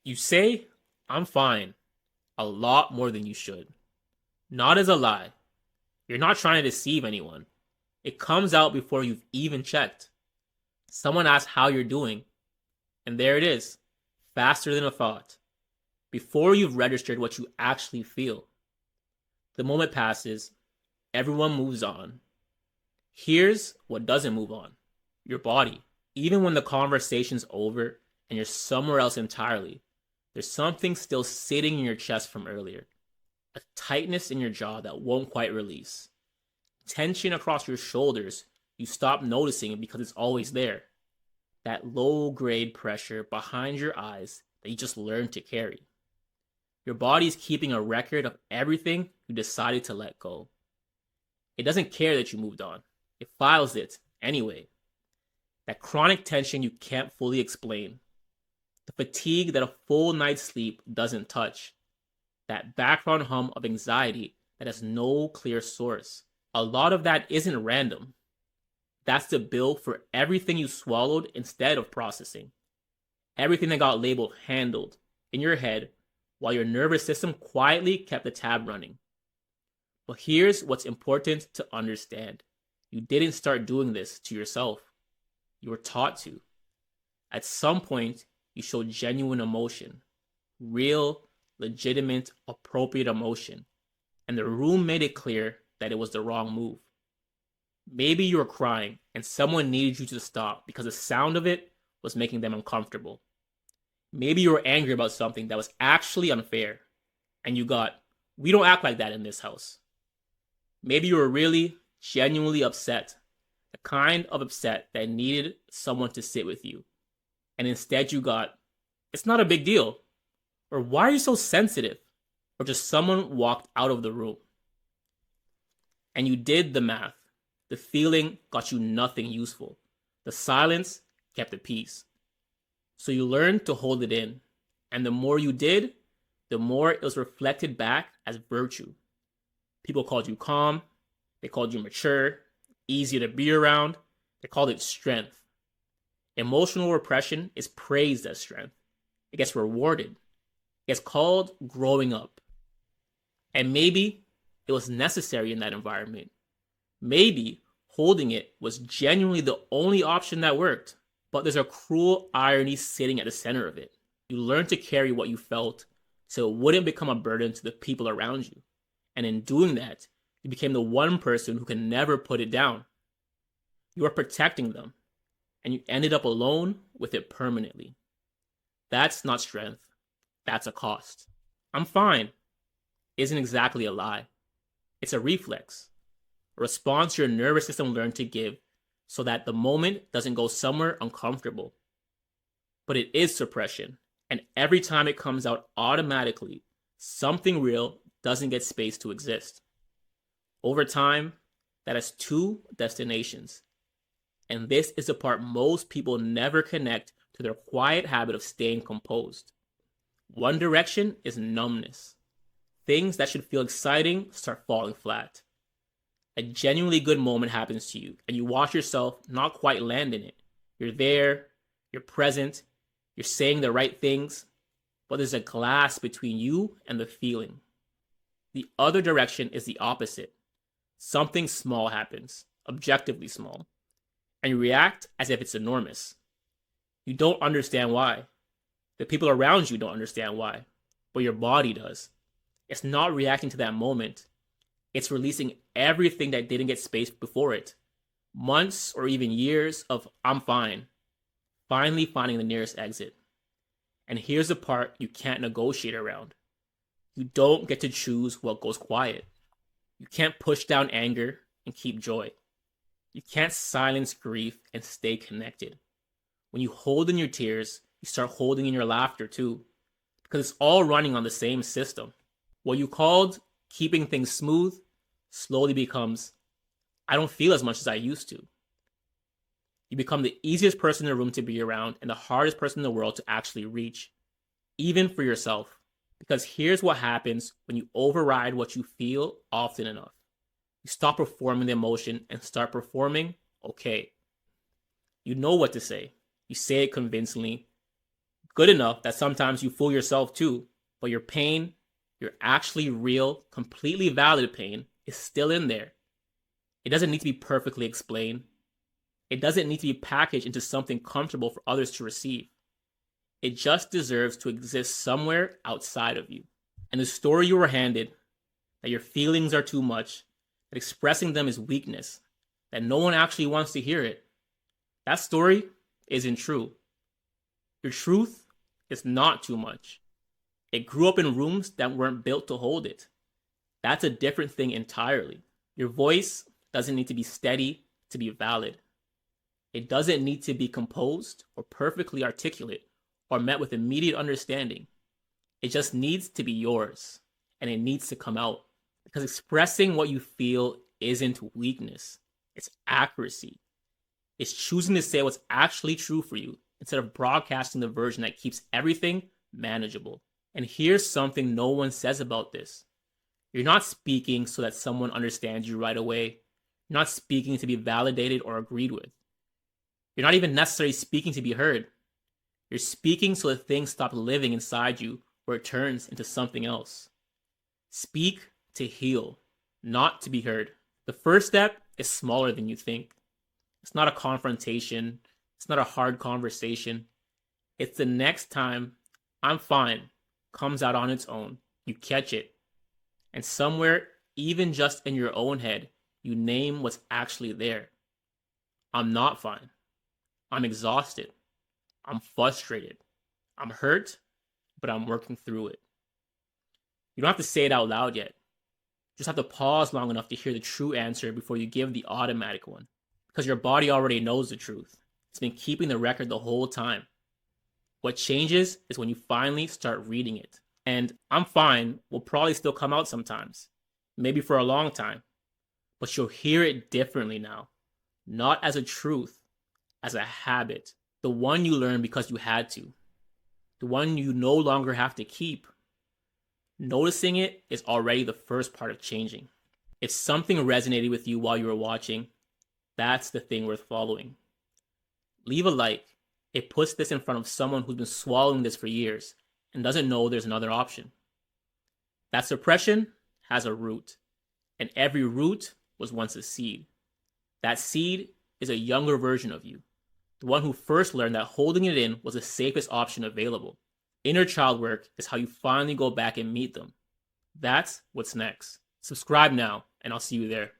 You say, I'm fine, a lot more than you should. Not as a lie. You're not trying to deceive anyone. It comes out before you've even checked. Someone asks how you're doing, and there it is, faster than a thought, before you've registered what you actually feel. The moment passes, everyone moves on. Here's what doesn't move on: your body. Even when the conversation's over and you're somewhere else entirely, there's something still sitting in your chest from earlier. A tightness in your jaw that won't quite release. Tension across your shoulders you stop noticing because it's always there. That low grade pressure behind your eyes that you just learned to carry. Your body's keeping a record of everything you decided to let go. It doesn't care that you moved on. It files it anyway. That chronic tension you can't fully explain. The fatigue that a full night's sleep doesn't touch. That background hum of anxiety that has no clear source. A lot of that isn't random. That's the bill for everything you swallowed instead of processing. Everything that got labeled handled in your head while your nervous system quietly kept the tab running. But here's what's important to understand. You didn't start doing this to yourself. You were taught to. At some point, you showed genuine emotion. Real, legitimate, appropriate emotion. And the room made it clear that it was the wrong move. Maybe you were crying and someone needed you to stop because the sound of it was making them uncomfortable. Maybe you were angry about something that was actually unfair and you got, "We don't act like that in this house." Maybe you were really, genuinely upset, the kind of upset that needed someone to sit with you. And instead you got, "It's not a big deal," or "Why are you so sensitive?" or just someone walked out of the room. And you did the math. The feeling got you nothing useful. The silence kept the peace. So you learned to hold it in. And the more you did, the more it was reflected back as virtue. People called you calm. They called you mature, easier to be around. They called it strength. Emotional repression is praised as strength. It gets rewarded. It gets called growing up. And maybe it was necessary in that environment. Maybe holding it was genuinely the only option that worked. But there's a cruel irony sitting at the center of it. You learned to carry what you felt so it wouldn't become a burden to the people around you. And in doing that, you became the one person who can never put it down. You were protecting them, and you ended up alone with it permanently. That's not strength. That's a cost. "I'm fine" isn't exactly a lie. It's a reflex, a response your nervous system learned to give so that the moment doesn't go somewhere uncomfortable. But it is suppression, and every time it comes out automatically, something real doesn't get space to exist. Over time, that has two destinations. And this is the part most people never connect to their quiet habit of staying composed. One direction is numbness. Things that should feel exciting start falling flat. A genuinely good moment happens to you, and you watch yourself not quite land in it. You're there, you're present, you're saying the right things, but there's a glass between you and the feeling. The other direction is the opposite. Something small happens, objectively small, and you react as if it's enormous. You don't understand why. The people around you don't understand why, but your body does. It's not reacting to that moment. It's releasing everything that didn't get space before it. Months or even years of "I'm fine." Finally finding the nearest exit. And here's the part you can't negotiate around. You don't get to choose what goes quiet. You can't push down anger and keep joy. You can't silence grief and stay connected. When you hold in your tears, you start holding in your laughter too, because it's all running on the same system. What you called keeping things smooth slowly becomes, "I don't feel as much as I used to." You become the easiest person in the room to be around and the hardest person in the world to actually reach, even for yourself. Because here's what happens when you override what you feel often enough. You stop performing the emotion and start performing okay. You know what to say. You say it convincingly. Good enough that sometimes you fool yourself too, but your pain, your actually real, completely valid pain, is still in there. It doesn't need to be perfectly explained. It doesn't need to be packaged into something comfortable for others to receive. It just deserves to exist somewhere outside of you. And the story you were handed, that your feelings are too much, that expressing them is weakness, that no one actually wants to hear it, that story isn't true. Your truth is not too much. It grew up in rooms that weren't built to hold it. That's a different thing entirely. Your voice doesn't need to be steady to be valid. It doesn't need to be composed or perfectly articulate or met with immediate understanding. It just needs to be yours, and it needs to come out. Because expressing what you feel isn't weakness, it's accuracy. It's choosing to say what's actually true for you instead of broadcasting the version that keeps everything manageable. And here's something no one says about this. You're not speaking so that someone understands you right away. You're not speaking to be validated or agreed with. You're not even necessarily speaking to be heard. You're speaking so that things stop living inside you where it turns into something else. Speak to heal, not to be heard. The first step is smaller than you think. It's not a confrontation. It's not a hard conversation. It's the next time "I'm fine" comes out on its own. You catch it. And somewhere, even just in your own head, you name what's actually there. I'm not fine. I'm exhausted. I'm frustrated. I'm hurt, but I'm working through it. You don't have to say it out loud yet. You just have to pause long enough to hear the true answer before you give the automatic one. Because your body already knows the truth. It's been keeping the record the whole time. What changes is when you finally start reading it. And "I'm fine" will probably still come out sometimes. Maybe for a long time. But you'll hear it differently now. Not as a truth, as a habit. The one you learned because you had to. The one you no longer have to keep. Noticing it is already the first part of changing. If something resonated with you while you were watching, that's the thing worth following. Leave a like. It puts this in front of someone who's been swallowing this for years and doesn't know there's another option. That suppression has a root, and every root was once a seed. That seed is a younger version of you, the one who first learned that holding it in was the safest option available. Inner child work is how you finally go back and meet them. That's what's next. Subscribe now, and I'll see you there.